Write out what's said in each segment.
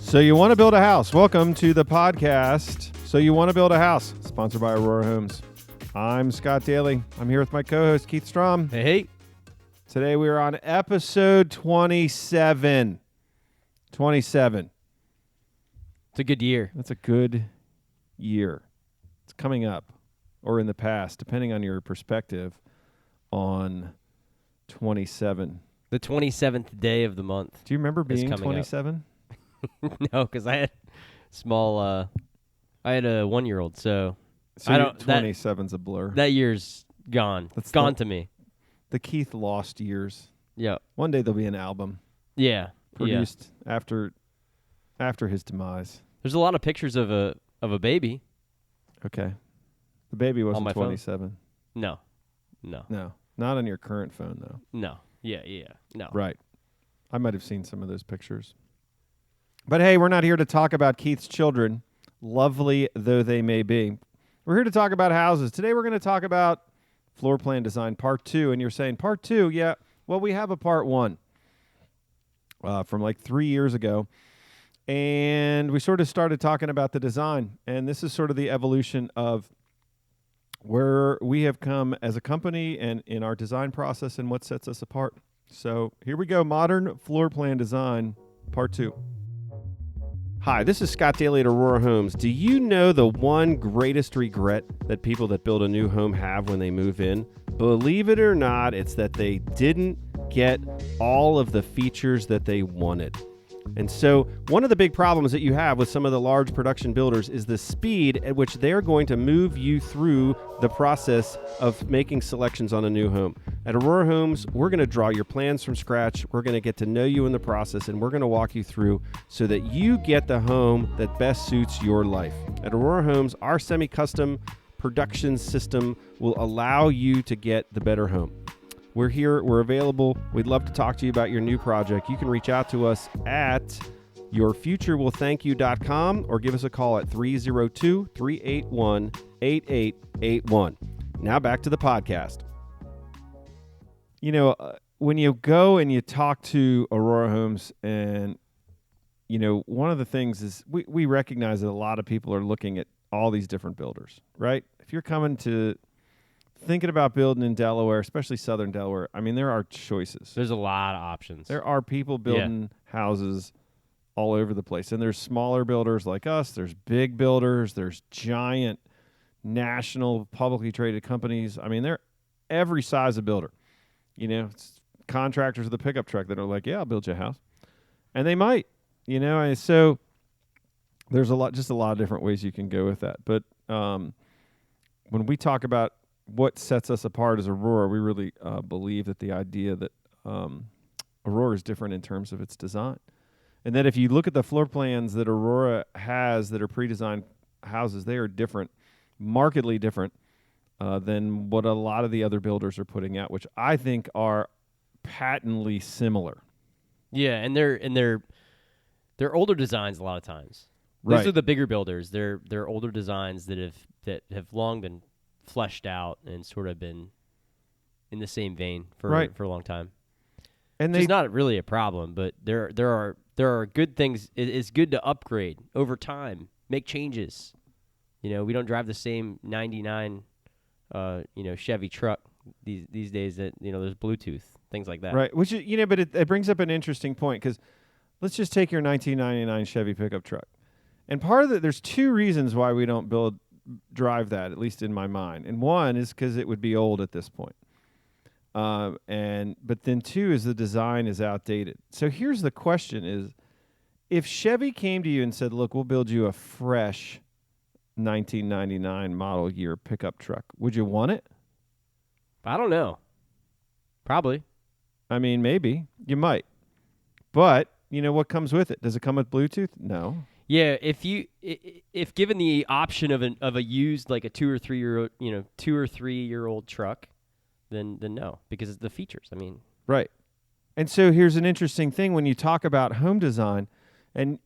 So you want to build a house. Welcome to the podcast. So you want to build a house. Sponsored by Aurora Homes. I'm Scott Daly. I'm here with my co-host, Keith Strom. Hey. Today we are on episode 27. 27. It's a good year. That's a good year. It's coming up, or in the past, depending on your perspective, on 27. The 27th day of the month. Do you remember being 27? No, because I had I had a 1-year-old, so I don't. 27's a blur. That year's gone. It's gone to me. The Keith lost years. Yeah. One day there'll be an album. Yeah. Produced after his demise. There's a lot of pictures of a baby. Okay. The baby wasn't my 27. No. No. Not on your current phone, though. No. Yeah. No. Right. I might have seen some of those pictures. But hey, we're not here to talk about Keith's children, lovely though they may be. We're here to talk about houses. Today we're going to talk about floor plan design part 2. And you're saying, part 2? Yeah. Well, we have a part 1 from like 3 years ago. And we sort of started talking about the design. And this is sort of the evolution of where we have come as a company and in our design process and what sets us apart. So here we go. Modern floor plan design, part 2. Hi, this is Scott Daly at Aurora Homes. Do you know the one greatest regret that people that build a new home have when they move in? Believe it or not, it's that they didn't get all of the features that they wanted. And so one of the big problems that you have with some of the large production builders is the speed at which they're going to move you through the process of making selections on a new home. At Aurora Homes, we're going to draw your plans from scratch. We're going to get to know you in the process, and we're going to walk you through so that you get the home that best suits your life. At Aurora Homes, our semi-custom production system will allow you to get the better home. We're here. We're available. We'd love to talk to you about your new project. You can reach out to us at yourfuturewillthankyou.com or give us a call at 302-381-8881. Now back to the podcast. You know, when you go and you talk to Aurora Homes, and, you know, one of the things is we recognize that a lot of people are looking at all these different builders, right? If you're coming to thinking about building in Delaware, especially southern Delaware, I mean, there are choices. There's a lot of options. There are people building houses all over the place. And there's smaller builders like us. There's big builders. There's giant national publicly traded companies. I mean, they're every size of builder. You know, it's contractors with a pickup truck that are like, yeah, I'll build you a house. And they might, you know. And so there's a lot of different ways you can go with that. But when we talk about what sets us apart as Aurora, we really believe that the idea that Aurora is different in terms of its design. And that if you look at the floor plans that Aurora has that are pre-designed houses, they are different, markedly different than what a lot of the other builders are putting out, which I think are patently similar. Yeah, and they're older designs a lot of times. Right. Those are the bigger builders. They're older designs that have long been fleshed out and sort of been in the same vein for a long time. And it's not really a problem, but there are good things. It's good to upgrade over time, make changes. You know, we don't drive the same 99 Chevy truck these days that, you know, there's Bluetooth, things like that. Right. Which, you know, but it brings up an interesting point, because let's just take your 1999 Chevy pickup truck. And part of there's two reasons why we don't drive that, at least in my mind. And one is because it would be old at this point. But then two is the design is outdated. So here's the question is, if Chevy came to you and said, look, we'll build you a fresh 1999 model year pickup truck, would you want it? I don't know. Probably. I mean, maybe. You might. But, you know, what comes with it? Does it come with Bluetooth? No. Yeah, if given the option of a used, like a 2 or 3 year old truck, then no, because it's the features. I mean, right. And so here's an interesting thing when you talk about home design, and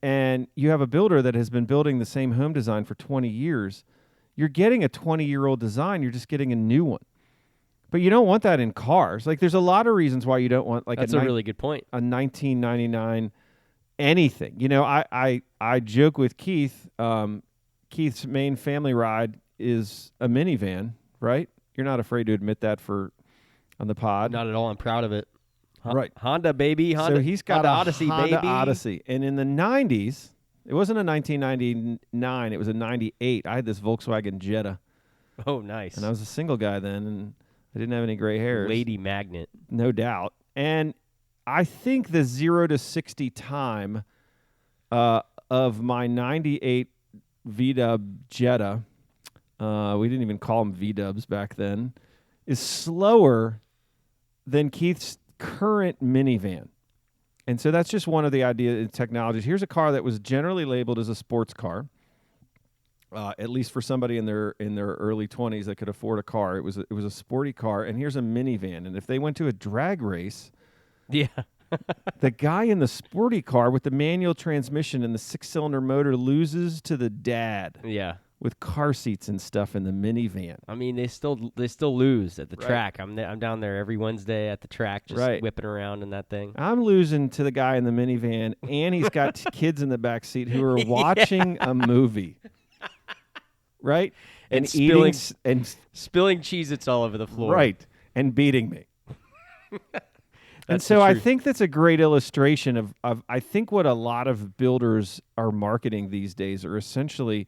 you have a builder that has been building the same home design for 20 years. You're getting a 20-year-old design. You're just getting a new one. But you don't want that in cars. Like, there's a lot of reasons why you don't want, like, that's a really good point. A 1999 anything. You know, I joke with Keith. Keith's main family ride is a minivan, right? You're not afraid to admit that on the pod. Not at all. I'm proud of it. Right. Honda, baby. Honda, so he's got Honda a Odyssey, Honda baby. Odyssey. And in the 90s, it wasn't a 1999, it was a 98. I had this Volkswagen Jetta. Oh, nice. And I was a single guy then, and I didn't have any gray hairs. Lady magnet. No doubt. And I think the 0 to 60 time of my 98 V-Dub Jetta, we didn't even call them V-Dubs back then, is slower than Keith's current minivan. And so that's just one of the technologies. Here's a car that was generally labeled as a sports car, at least for somebody in their early 20s that could afford a car. It was a sporty car, and here's a minivan. And if they went to a drag race, yeah, the guy in the sporty car with the manual transmission and the 6-cylinder motor loses to the dad. Yeah. With car seats and stuff in the minivan. I mean, they still lose at the track. I'm down there every Wednesday at the track, just whipping around in that thing. I'm losing to the guy in the minivan, and he's got kids in the back seat who are watching a movie, right? And spilling Cheez-Its all over the floor, right? And beating me. And so I think that's a great illustration of I think what a lot of builders are marketing these days are essentially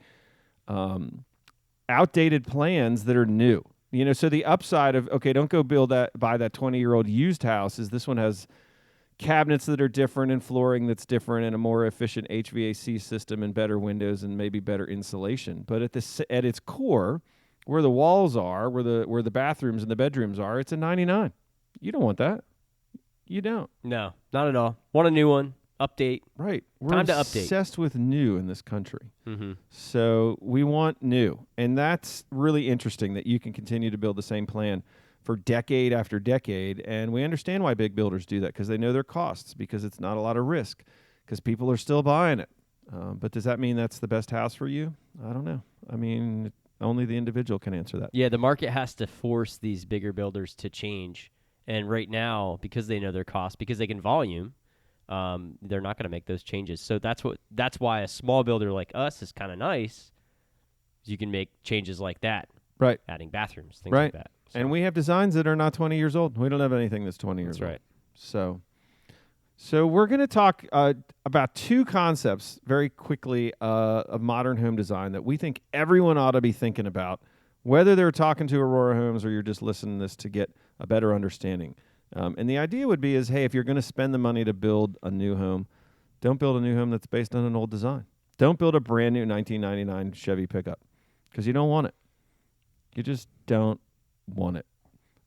outdated plans that are new. You know, so the upside of, okay, don't go buy that 20-year-old used house is this one has cabinets that are different and flooring that's different and a more efficient HVAC system and better windows and maybe better insulation. But at its core, where the walls are, where the bathrooms and the bedrooms are, it's a 99. You don't want that. You don't. No, not at all. Want a new one. Update. Right. Time to We're update. obsessed with new in this country. Mm-hmm. So we want new. And that's really interesting that you can continue to build the same plan for decade after decade. And we understand why big builders do that because they know their costs, because it's not a lot of risk, because people are still buying it. But does that mean that's the best house for you? I don't know. I mean, only the individual can answer that. Yeah, the market has to force these bigger builders to change. And right now, because they know their costs, because they can volume, they're not going to make those changes. So that's why a small builder like us is kind of nice. You can make changes like that, right? Adding bathrooms, things right. like that. So. And we have designs that are not 20 years old. We don't have anything that's 20 years old. That's right. So we're going to talk about two concepts very quickly of modern home design that we think everyone ought to be thinking about, whether they're talking to Aurora Homes or you're just listening to this to get a better understanding. And the idea would be is, hey, if you're going to spend the money to build a new home, don't build a new home that's based on an old design. Don't build a brand new 1999 Chevy pickup because you don't want it. You just don't want it.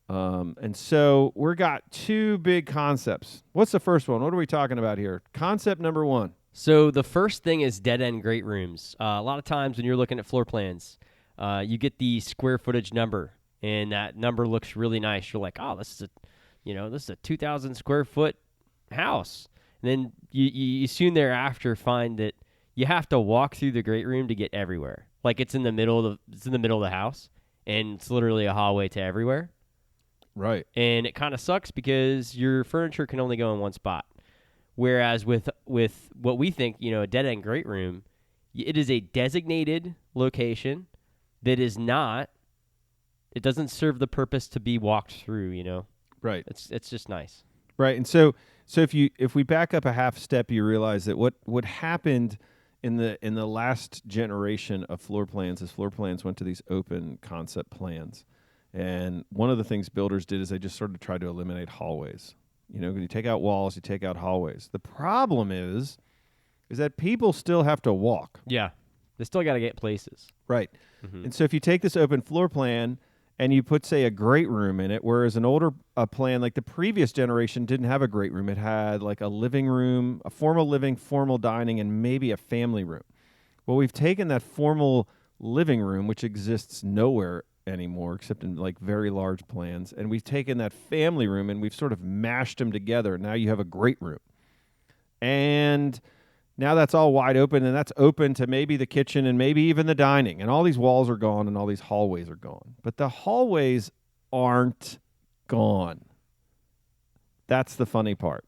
And so we've got two big concepts. What's the first one? What are we talking about here? Concept number one. So the first thing is dead-end great rooms. A lot of times when you're looking at floor plans, you get the square footage number, and that number looks really nice. You're like, oh, this is a 2,000 square foot house. And then you soon thereafter find that you have to walk through the great room to get everywhere. Like it's in the middle of the house, and it's literally a hallway to everywhere. Right. And it kind of sucks because your furniture can only go in one spot. Whereas with what we think, a dead-end great room, it is a designated location that is not, it doesn't serve the purpose to be walked through, Right. It's just nice. Right. And so if we back up a half step, you realize that what happened in the last generation of floor plans is floor plans went to these open concept plans. And one of the things builders did is they just sort of tried to eliminate hallways. You take out walls, you take out hallways. The problem is that people still have to walk. Yeah. They still got to get places. Right. Mm-hmm. And so if you take this open floor plan and you put, say, a great room in it, whereas an older plan, like the previous generation, didn't have a great room. It had like a living room, a formal living, formal dining, and maybe a family room. Well, we've taken that formal living room, which exists nowhere anymore except in like very large plans, and we've taken that family room and we've sort of mashed them together. Now you have a great room. And now that's all wide open, and that's open to maybe the kitchen and maybe even the dining. And all these walls are gone and all these hallways are gone. But the hallways aren't gone. That's the funny part.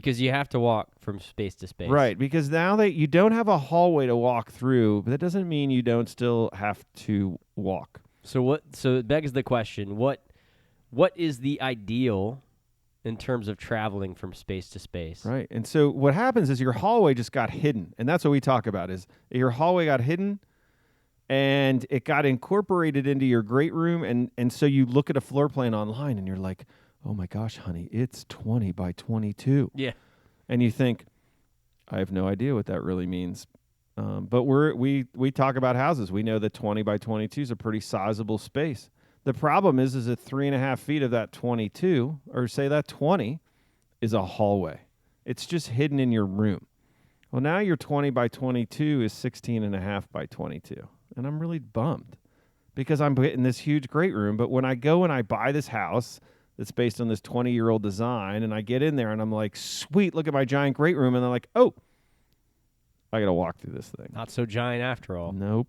Because you have to walk from space to space. Right, because now that you don't have a hallway to walk through, but that doesn't mean you don't still have to walk. So it begs the question, what is the ideal in terms of traveling from space to space? Right. And so what happens is your hallway just got hidden. And that's what we talk about is your hallway got hidden and it got incorporated into your great room. And so you look at a floor plan online and you're like, oh my gosh, honey, it's 20 by 22. Yeah. And you think, I have no idea what that really means. But we talk about houses. We know that 20 by 22 is a pretty sizable space. The problem is that 3.5 feet of that 22, or say that 20, is a hallway. It's just hidden in your room. Well, now your 20 by 22 is 16.5 by 22. And I'm really bummed because I'm getting this huge great room. But when I go and I buy this house that's based on this 20-year-old design, and I get in there and I'm like, sweet, look at my giant great room. And they're like, oh, I got to walk through this thing. Not so giant after all. Nope.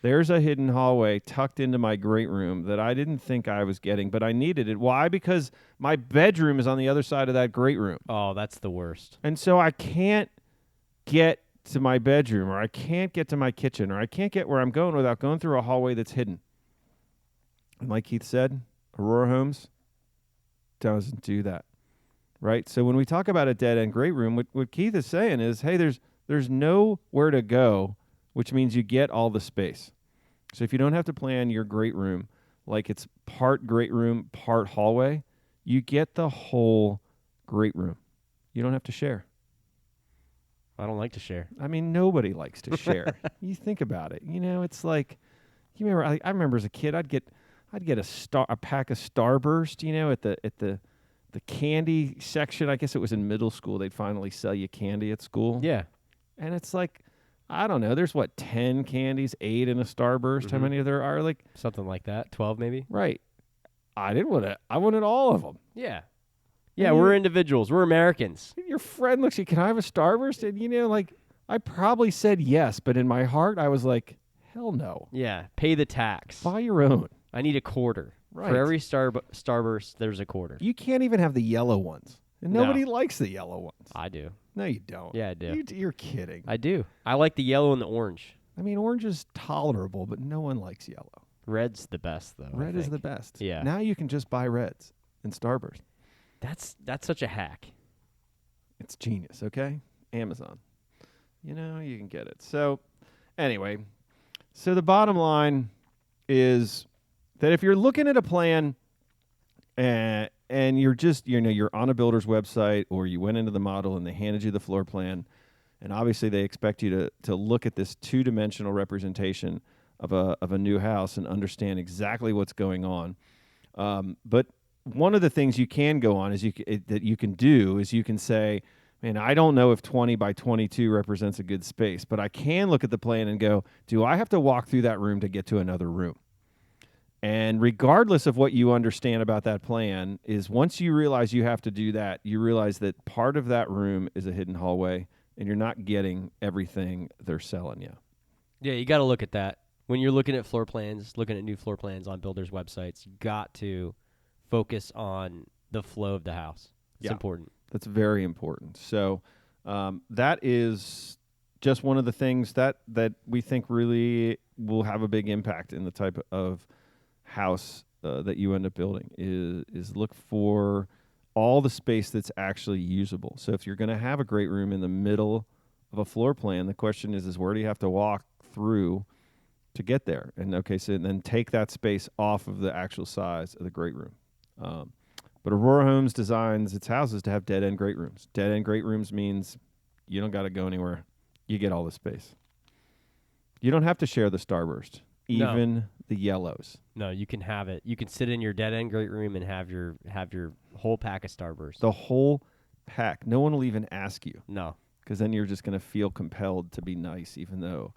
There's a hidden hallway tucked into my great room that I didn't think I was getting, but I needed it. Why? Because my bedroom is on the other side of that great room. Oh, that's the worst. And so I can't get to my bedroom, or I can't get to my kitchen, or I can't get where I'm going without going through a hallway that's hidden. And like Keith said, Aurora Homes doesn't do that, right? So when we talk about a dead-end great room, what Keith is saying is, hey, there's nowhere to go, which means you get all the space. So if you don't have to plan your great room like it's part great room, part hallway, you get the whole great room. You don't have to share. I don't like to share. I mean, nobody likes to share. You think about it. You know, it's like, you remember? I remember as a kid, I'd get a pack of Starburst. You know, at the candy section. I guess it was in middle school. They'd finally sell you candy at school. Yeah, and it's like, I don't know. There's 10 candies, 8 in a Starburst. How many there are? Like something like that. 12 maybe. Right. I didn't want it. I wanted all of them. Yeah. Yeah, we're individuals. We're Americans. Your friend looks at you, can I have a Starburst? And, you know, like, I probably said yes, but in my heart, I was like, hell no. Yeah, pay the tax. Buy your own. I need a quarter. Right. For every Starburst, there's a quarter. You can't even have the yellow ones. And nobody likes the yellow ones. I do. No, you don't. Yeah, I do. You're kidding. I do. I like the yellow and the orange. I mean, orange is tolerable, but no one likes yellow. Red's the best, though. Red is the best. Yeah. Now you can just buy reds in Starburst. That's such a hack. It's genius, okay? Amazon. You know, you can get it. So, anyway, so the bottom line is that if you're looking at a plan and you're just, you know, you're on a builder's website or you went into the model and they handed you the floor plan, and obviously they expect you to look at this two-dimensional representation of a new house and understand exactly what's going on. But one of the things you can go on is that you can do is you can say, man, I don't know if 20 by 22 represents a good space, but I can look at the plan and go, do I have to walk through that room to get to another room? And regardless of what you understand about that plan, is once you realize you have to do that, you realize that part of that room is a hidden hallway and you're not getting everything they're selling you. Yeah, you got to look at that. When you're looking at floor plans, looking at new floor plans on builders' websites, you got to focus on the flow of the house. It's important. That's very important. So that is just one of the things that we think really will have a big impact in the type of house that you end up building is look for all the space that's actually usable. So if you're going to have a great room in the middle of a floor plan, the question is where do you have to walk through to get there? And then take that space off of the actual size of the great room. But Aurora Homes designs its houses to have dead-end great rooms. Dead-end great rooms means you don't got to go anywhere. You get all the space. You don't have to share the Starburst, even the yellows. No, you can have it. You can sit in your dead-end great room and have your whole pack of Starburst. The whole pack. No one will even ask you. No. Because then you're just going to feel compelled to be nice, even though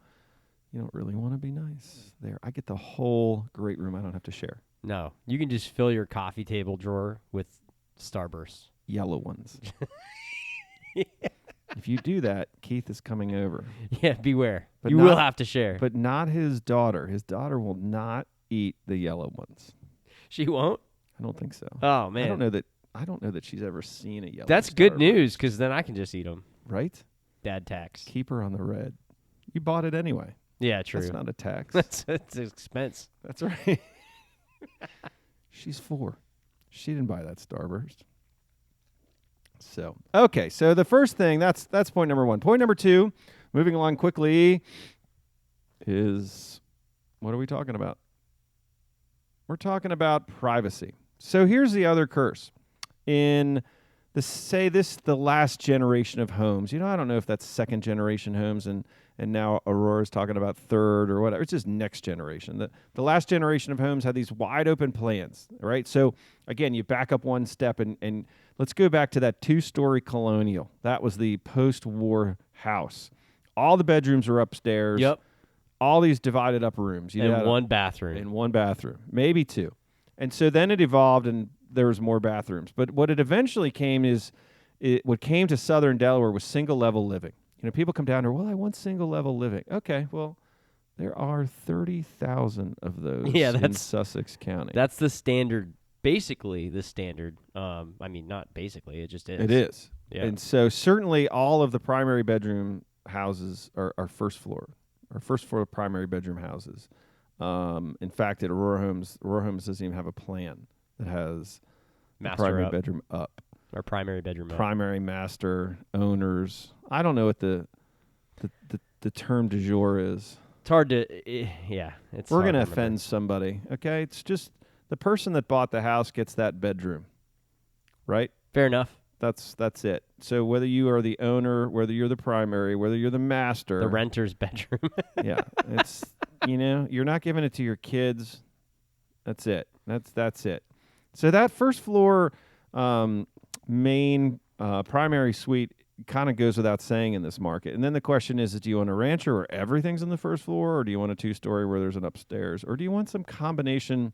you don't really want to be nice. There, I get the whole great room. I don't have to share. No, you can just fill your coffee table drawer with Starbursts. Yellow ones. If you do that, Keith is coming over. Yeah, beware. But you will have to share. But not his daughter. His daughter will not eat the yellow ones. She won't? I don't think so. Oh, man. I don't know that she's ever seen a yellow. That's good news because then I can just eat them. Right? Dad tax. Keep her on the red. You bought it anyway. Yeah, true. That's not a tax. That's an expense. That's right. She's 4. She didn't buy that Starburst. So, okay. So the first thing, that's point number 1. Point number 2, moving along quickly, is what are we talking about? We're talking about privacy. So here's the other curse. In the last generation of homes, I don't know if that's second generation homes and now Aurora's talking about third or whatever. It's just next generation. The last generation of homes had these wide open plans, right? So again, you back up one step and let's go back to that 2-story colonial. That was the post-war house. All the bedrooms are upstairs. Yep. All these divided up rooms. And one bathroom. And one bathroom, maybe 2. And so then it evolved and there was more bathrooms. But what it eventually what came to southern Delaware was single-level living. People come down here, well, I want single-level living. Okay, well, there are 30,000 of those in Sussex County. That's the standard, basically the standard. Not basically, it just is. It is. Yeah. And so certainly all of the primary bedroom houses are first floor primary bedroom houses. In fact, at Aurora Homes doesn't even have a plan that has primary bedroom up. Or primary bedroom up. Primary, master, owners. I don't know what the term du jour is. It's hard to, We're going to offend somebody, okay? It's just the person that bought the house gets that bedroom, right? Fair enough. That's it. So whether you are the owner, whether you're the primary, whether you're the master. The renter's bedroom. Yeah. It's, you're not giving it to your kids. That's it. That's it. So that first floor main primary suite kind of goes without saying in this market. And then the question is do you want a rancher where everything's on the first floor, or do you want a 2-story where there's an upstairs, or do you want some combination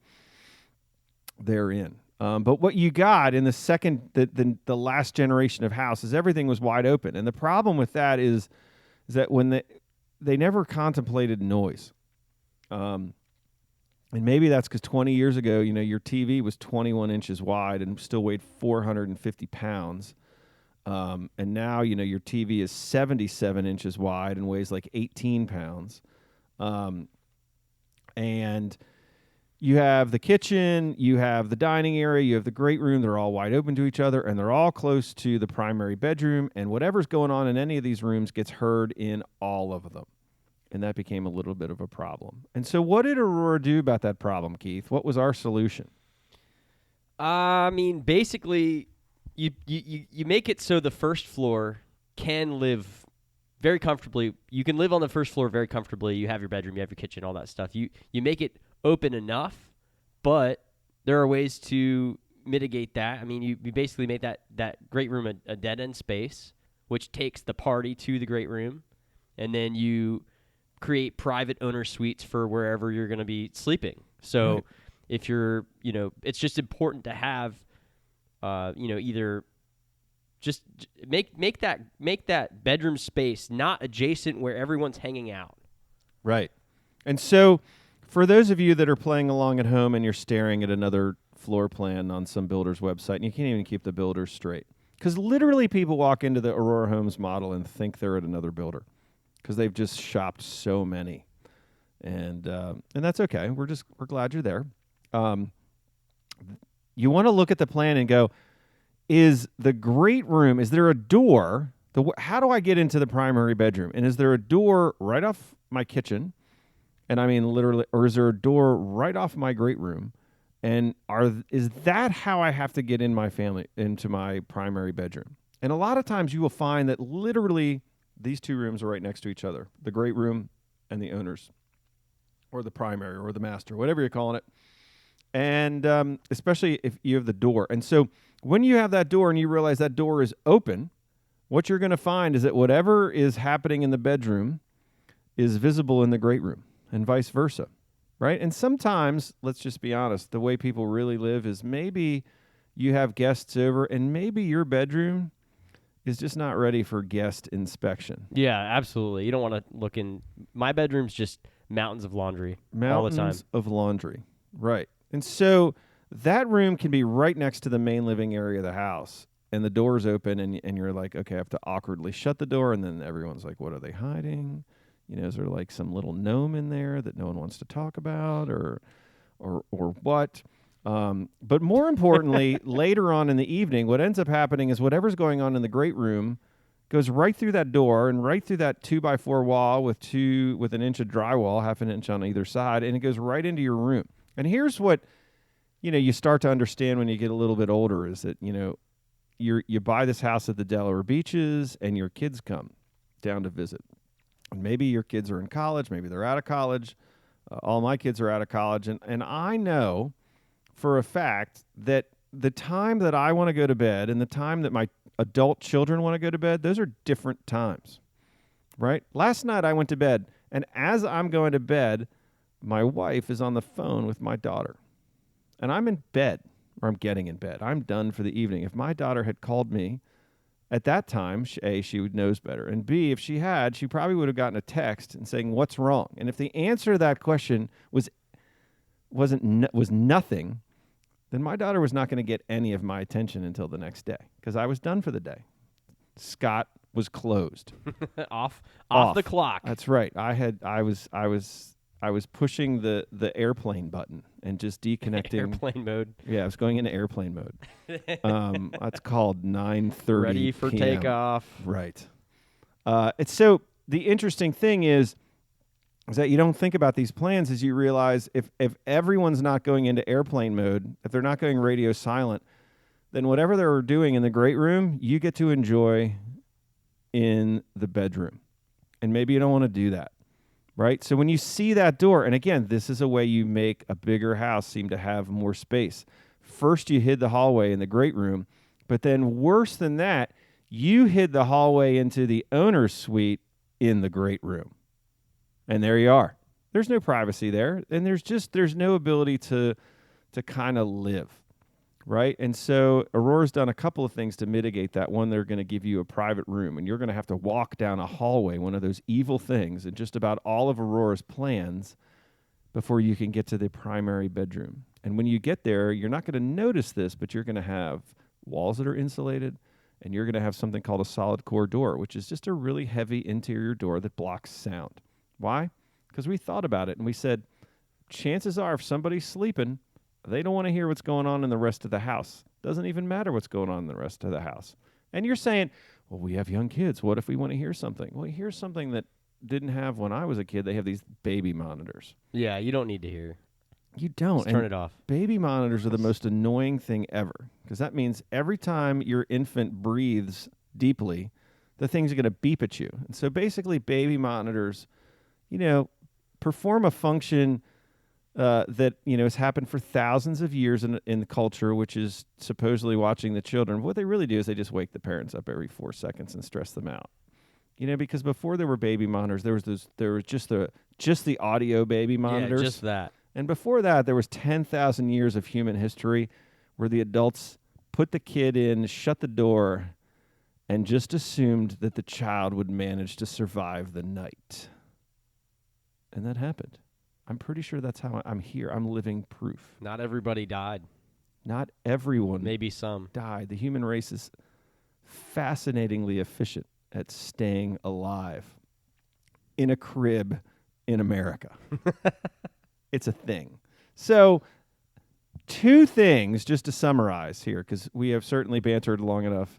therein? But what you got in the last generation of houses, everything was wide open. And the problem with that is that when they never contemplated noise. And maybe that's because 20 years ago, your TV was 21 inches wide and still weighed 450 pounds. And now, your TV is 77 inches wide and weighs like 18 pounds. And you have the kitchen, you have the dining area, you have the great room. They're all wide open to each other, and they're all close to the primary bedroom. And whatever's going on in any of these rooms gets heard in all of them. And that became a little bit of a problem. And so what did Aurora do about that problem, Keith? What was our solution? Basically, you make it so the first floor can live very comfortably. You can live on the first floor very comfortably. You have your bedroom, you have your kitchen, all that stuff. You make it open enough, but there are ways to mitigate that. You basically make that great room a dead-end space, which takes the party to the great room, and then you create private owner suites for wherever you're going to be sleeping. So right. If you're, it's just important to have, either just make that bedroom space not adjacent where everyone's hanging out. Right. And so for those of you that are playing along at home and you're staring at another floor plan on some builder's website and you can't even keep the builder straight, because literally people walk into the Aurora Homes model and think they're at another builder because they've just shopped so many. And that's okay. We're glad you're there. You want to look at the plan and go, is the great room, is there a door? How do I get into the primary bedroom? And is there a door right off my kitchen? And literally, or is there a door right off my great room? And is that how I have to get in my family into my primary bedroom? And a lot of times you will find that literally these two rooms are right next to each other, the great room and the owner's, or the primary or the master, whatever you're calling it. And especially if you have the door. And so when you have that door and you realize that door is open, what you're going to find is that whatever is happening in the bedroom is visible in the great room and vice versa, right? And sometimes, let's just be honest, the way people really live is maybe you have guests over and maybe your bedroom is just not ready for guest inspection. Yeah, absolutely. You don't want to look in. My bedroom's just mountains of laundry all the time. Mountains of laundry, right. And so that room can be right next to the main living area of the house, and the door's open, and you're like, okay, I have to awkwardly shut the door, and then everyone's like, what are they hiding? Is there like some little gnome in there that no one wants to talk about, or what? But more importantly, later on in the evening, what ends up happening is whatever's going on in the great room goes right through that door and right through that 2x4 wall with an inch of drywall, half an inch on either side, and it goes right into your room. And here's what you start to understand when you get a little bit older is that you buy this house at the Delaware beaches, and your kids come down to visit. And maybe your kids are in college, maybe they're out of college. All my kids are out of college, and I know for a fact that the time that I want to go to bed and the time that my adult children want to go to bed, those are different times, right? Last night I went to bed, and as I'm going to bed, my wife is on the phone with my daughter, and I'm in bed, or I'm getting in bed. I'm done for the evening. If my daughter had called me at that time, A, she knows better, and B, if she had, she probably would have gotten a text and saying, what's wrong? And if the answer to that question was nothing, then my daughter was not going to get any of my attention until the next day, because I was done for the day. Scott was closed. off the clock. That's right. I was pushing the airplane button and just deconnecting. Airplane mode. Yeah, I was going into airplane mode. That's called 9:30 Ready for PM. takeoff. Right. It's so the interesting thing is that you don't think about these plans as you realize if everyone's not going into airplane mode, if they're not going radio silent, then whatever they're doing in the great room, you get to enjoy in the bedroom. And maybe you don't want to do that, right? So when you see that door, and again, this is a way you make a bigger house seem to have more space. First, you hid the hallway in the great room, but then worse than that, you hid the hallway into the owner's suite in the great room. And there you are. There's no privacy there, and there's no ability to kind of live, right? And so Aurora's done a couple of things to mitigate that. One, they're going to give you a private room, and you're going to have to walk down a hallway, one of those evil things, in just about all of Aurora's plans before you can get to the primary bedroom. And when you get there, you're not going to notice this, but you're going to have walls that are insulated, and you're going to have something called a solid core door, which is just a really heavy interior door that blocks sound. Why? Because we thought about it, and we said, chances are if somebody's sleeping, they don't want to hear what's going on in the rest of the house. Doesn't even matter what's going on in the rest of the house. And you're saying, well, we have young kids. What if we want to hear something? Well, here's something that didn't have when I was a kid. They have these baby monitors. Yeah, you don't need to hear. You don't. Just turn it off. Baby monitors are the most annoying thing ever, because that means every time your infant breathes deeply, the thing's going to beep at you. And so basically baby monitors, perform a function that has happened for thousands of years in the culture, which is supposedly watching the children. What they really do is they just wake the parents up every 4 seconds and stress them out. Because before there were baby monitors, there was just the audio baby monitors. Yeah, just that. And before that, there was 10,000 years of human history where the adults put the kid in, shut the door, and just assumed that the child would manage to survive the night. And that happened. I'm pretty sure that's how I'm here. I'm living proof. Not everybody died. Not everyone. Maybe some died. The human race is fascinatingly efficient at staying alive in a crib in America. It's a thing. So 2 things, just to summarize here, because we have certainly bantered long enough,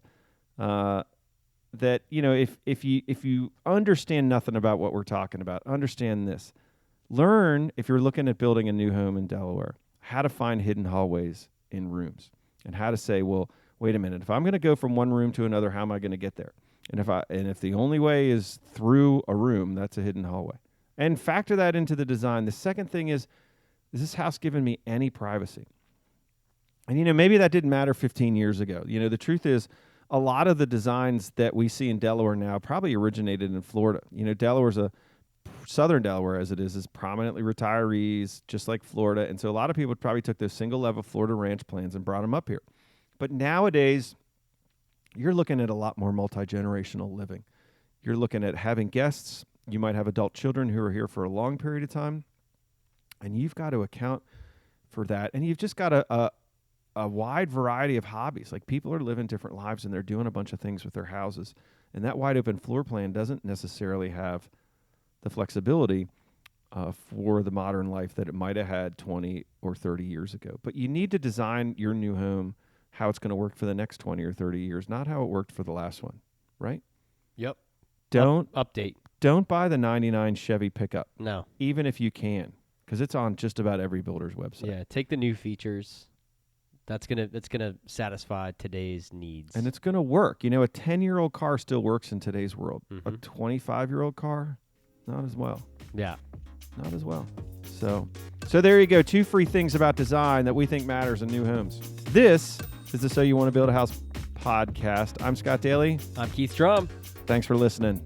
that, if you understand nothing about what we're talking about, understand this. Learn, if you're looking at building a new home in Delaware, how to find hidden hallways in rooms, and how to say, well, wait a minute, if I'm going to go from one room to another, how am I going to get there? And if the only way is through a room, that's a hidden hallway. And factor that into the design. The second thing is this house giving me any privacy? And, maybe that didn't matter 15 years ago. The truth is a lot of the designs that we see in Delaware now probably originated in Florida. Delaware's southern Delaware, as it is prominently retirees, just like Florida. And so a lot of people probably took those single-level Florida ranch plans and brought them up here. But nowadays, you're looking at a lot more multi-generational living. You're looking at having guests. You might have adult children who are here for a long period of time, and you've got to account for that. And you've just got a wide variety of hobbies. Like people are living different lives and they're doing a bunch of things with their houses. And that wide open floor plan doesn't necessarily have the flexibility for the modern life that it might have had 20 or 30 years ago. But you need to design your new home how it's going to work for the next 20 or 30 years, not how it worked for the last one, right? Yep. Don't update. Don't buy the 99 Chevy pickup. No. Even if you can, because it's on just about every builder's website. Yeah, take the new features. That's gonna satisfy today's needs. And it's gonna work. You know, a 10-year-old car still works in today's world. Mm-hmm. A 25-year-old car, not as well. Yeah. Not as well. So there you go. 2 free things about design that we think matters in new homes. This is the So You Want to Build a House podcast. I'm Scott Daly. I'm Keith Strom. Thanks for listening.